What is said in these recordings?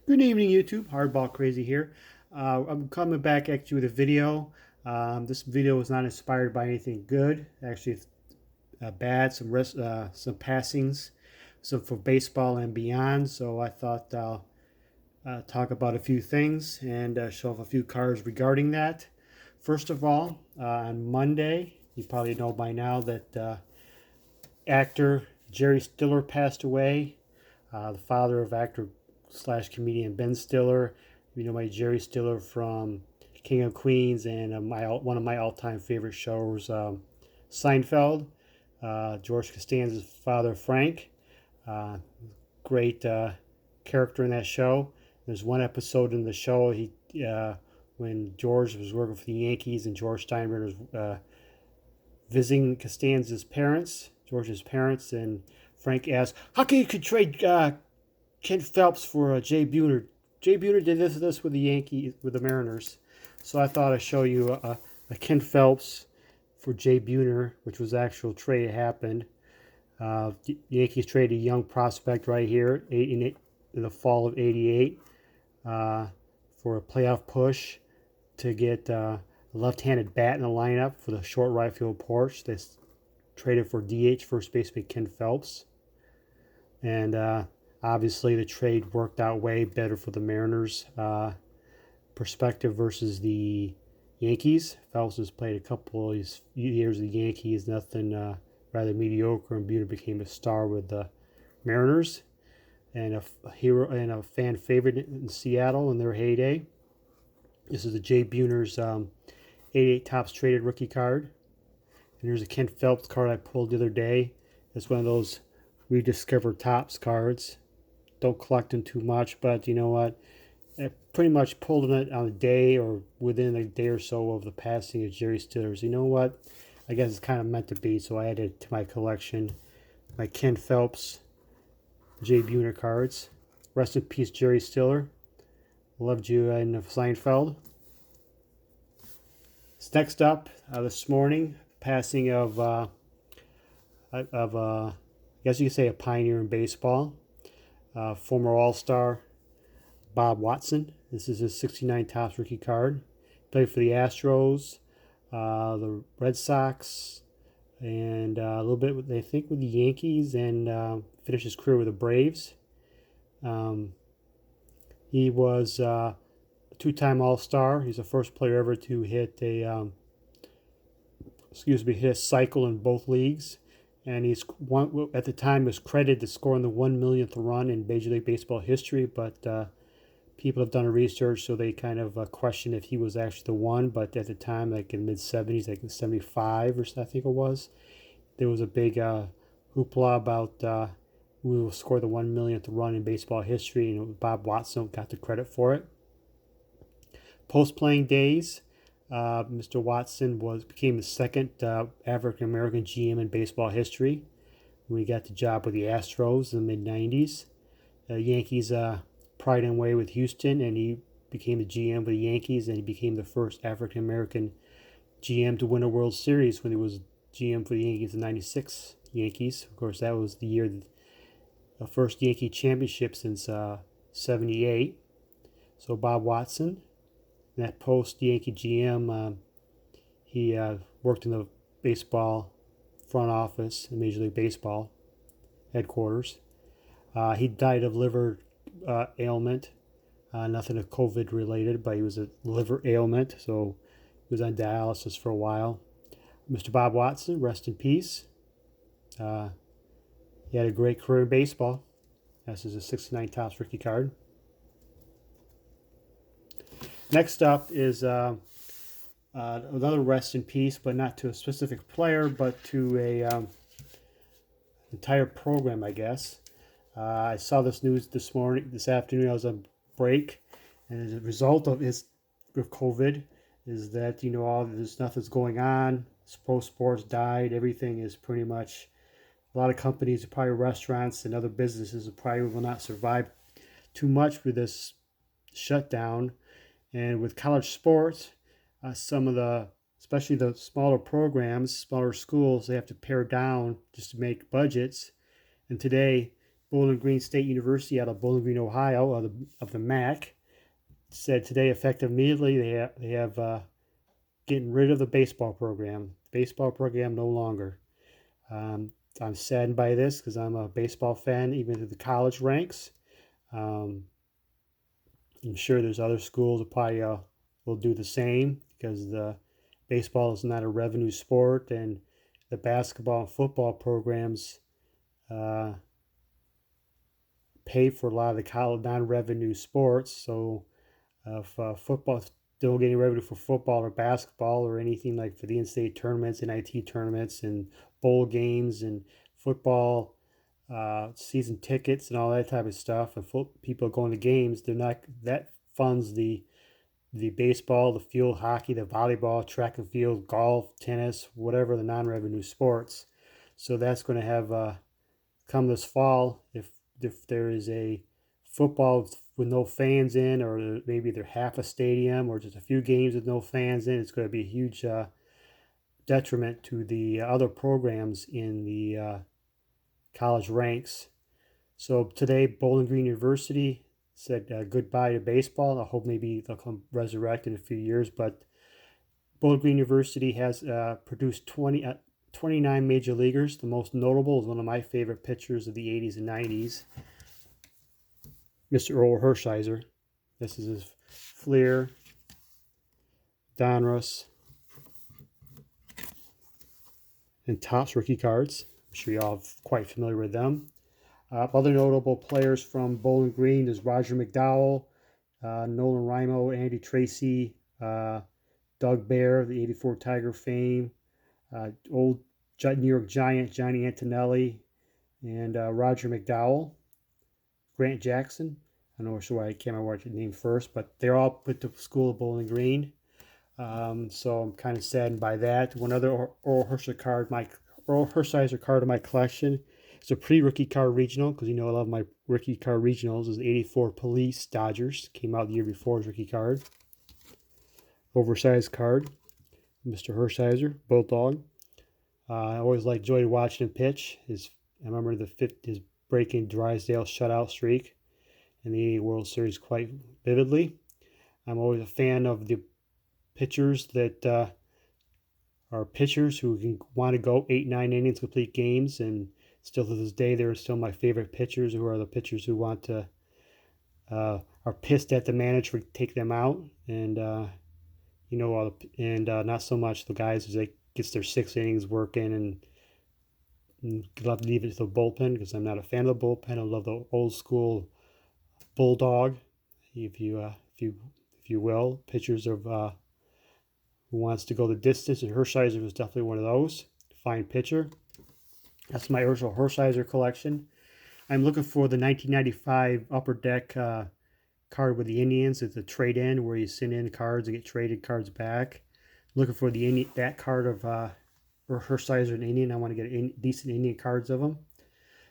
Good evening, YouTube. Hardball Crazy here. I'm coming back at you with a video. This video was not inspired by anything good. Actually, it's bad. Some passings, some for baseball and beyond. So I thought I'll talk about a few things and show off a few cards regarding that. First of all, on Monday, you probably know by now that actor Jerry Stiller passed away. The father of actor slash comedian Ben Stiller. You know my Jerry Stiller from King of Queens and one of my all-time favorite shows, Seinfeld. George Costanza's father, Frank. Uh, Great character in that show. There's one episode in the show when George was working for the Yankees and George Steinbrenner was visiting Costanza's parents, George's parents, and Frank asked, "How can you could trade Ken Phelps for Jay Buhner?" Jay Buhner did this with the Yankees, with the Mariners. So I thought I'd show you a Ken Phelps for Jay Buhner, which was actual trade happened. The Yankees traded a young prospect right here, in the fall of '88, uh, for a playoff push to get a left-handed bat in the lineup for the short right field porch. They traded for DH first baseman Ken Phelps, and obviously the trade worked out way better for the Mariners' perspective versus the Yankees. Phelps has played a couple of years with the Yankees, nothing rather mediocre, and Buhner became a star with the Mariners and a hero and a fan favorite in Seattle in their heyday. This is the Jay Buhner's 88 Topps Traded rookie card. And here's a Ken Phelps card I pulled the other day. It's one of those rediscovered Topps cards. Don't collect them too much, but you know what? I pretty much pulled it on a day or within a day or so of the passing of Jerry Stillers. You know what? I guess it's kind of meant to be, so I added it to my collection. My Ken Phelps Jay Buhner cards. Rest in peace, Jerry Stiller. Loved you in Seinfeld. Next up, this morning, passing I guess you could say a pioneer in baseball, former All-Star Bob Watson. This is his '69 Topps rookie card. Played for the Astros, the Red Sox, and a little bit, I think, with the Yankees, and finished his career with the Braves. Um, he was a two-time All-Star. He's the first player ever to hit hit a cycle in both leagues. And he's one at the time was credited to scoring the 1 millionth run in Major League Baseball history, but people have done a research, so they kind of question if he was actually the one. But at the time, like in mid '70s, like in '75 or so, I think it was, there was a big hoopla about who will score the 1 millionth run in baseball history, and Bob Watson got the credit for it. Post playing days, Mr. Watson became the second African American GM in baseball history when he got the job with the Astros in the mid '90s. The Yankees pride and way with Houston, and he became the GM of the Yankees, and he became the first African American GM to win a World Series when he was GM for the Yankees in '96 Yankees. Of course, that was the year the first Yankee championship since '78. So Bob Watson, that post Yankee GM, he worked in the baseball front office in Major League Baseball headquarters. He died of liver ailment, nothing of COVID related, but he was a liver ailment, so he was on dialysis for a while. Mr. Bob Watson, rest in peace. He had a great career in baseball. This is a '69 Topps rookie card. Next up is another rest in peace, but not to a specific player, but to a entire program, I guess. I saw this news this afternoon. I was on break, and as a result of COVID, is that all there's nothing's going on. Pro sports died. Everything is pretty much. A lot of companies, probably restaurants and other businesses, probably will not survive too much with this shutdown. And with college sports, some of especially the smaller programs, smaller schools, they have to pare down just to make budgets. And today, Bowling Green State University out of Bowling Green, Ohio, of the MAC, said today, effective immediately, they have getting rid of the baseball program. Baseball program no longer. Um, I'm saddened by this because I'm a baseball fan, even through the college ranks. Um, I'm sure there's other schools that probably will do the same because the baseball is not a revenue sport, and the basketball and football programs uh, pay for a lot of the college non-revenue sports. So if football don't get any revenue for football or basketball or anything like for the in-state tournaments, NIT tournaments, and bowl games and football season tickets and all that type of stuff, and people going to games, they're not that funds the baseball, the field hockey, the volleyball, track and field, golf, tennis, whatever the non-revenue sports. So that's going to have come this fall, if there is a football with no fans in, or maybe they're half a stadium, or just a few games with no fans in, it's going to be a huge detriment to the other programs in the college ranks. So today, Bowling Green University said goodbye to baseball. I hope maybe they'll come resurrect in a few years. But Bowling Green University has produced 29 major leaguers. The most notable is one of my favorite pitchers of the 80s and 90s, Mr. Earl Hershiser. This is his Fleer, Donruss, and Topps rookie cards. I'm sure you're all quite familiar with them. Other notable players from Bowling Green is Roger McDowell, Nolan Rimo, Andy Tracy, Doug Bear, the '84 Tiger fame, old New York Giant Johnny Antonelli, and Roger McDowell, Grant Jackson. I'm not sure why I can't remember what your name first, but they're all put to school at Bowling Green. So I'm kind of saddened by that. One other Earl Hershiser card in my collection. It's a pre-rookie card regional, because I love my rookie card regionals. It's an '84 Police Dodgers. Came out the year before his rookie card. Oversized card. Mr. Hershiser, Bulldog. I always enjoyed watching him pitch. I remember his breaking Drysdale shutout streak in the '80 World Series quite vividly. I'm always a fan of the pitchers that are pitchers who want to go 8-9 innings, complete games, and still to this day, they're still my favorite pitchers, who are the pitchers who want to are pissed at the manager to take them out, and not so much the guys who gets their 6 innings working and love to leave it to the bullpen, because I'm not a fan of the bullpen. I love the old school bulldog, if you will, pitchers of who wants to go the distance, and Hershiser was definitely one of those. Fine pitcher. That's my Earl Hershiser collection. I'm looking for the 1995 Upper Deck card with the Indians. It's a trade-in where you send in cards and get traded cards back. I'm looking for that card of Hershiser and Indian. I want to get decent Indian cards of them.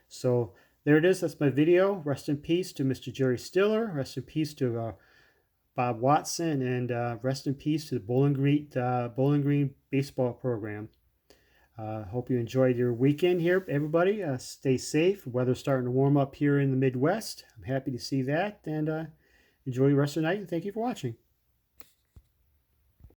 So there it is. That's my video. Rest in peace to Mr. Jerry Stiller. Rest in peace to Bob Watson, and rest in peace to the Bowling Green baseball program. Hope you enjoyed your weekend here, everybody. Stay safe. Weather's starting to warm up here in the Midwest. I'm happy to see that, and enjoy the rest of the night, and thank you for watching.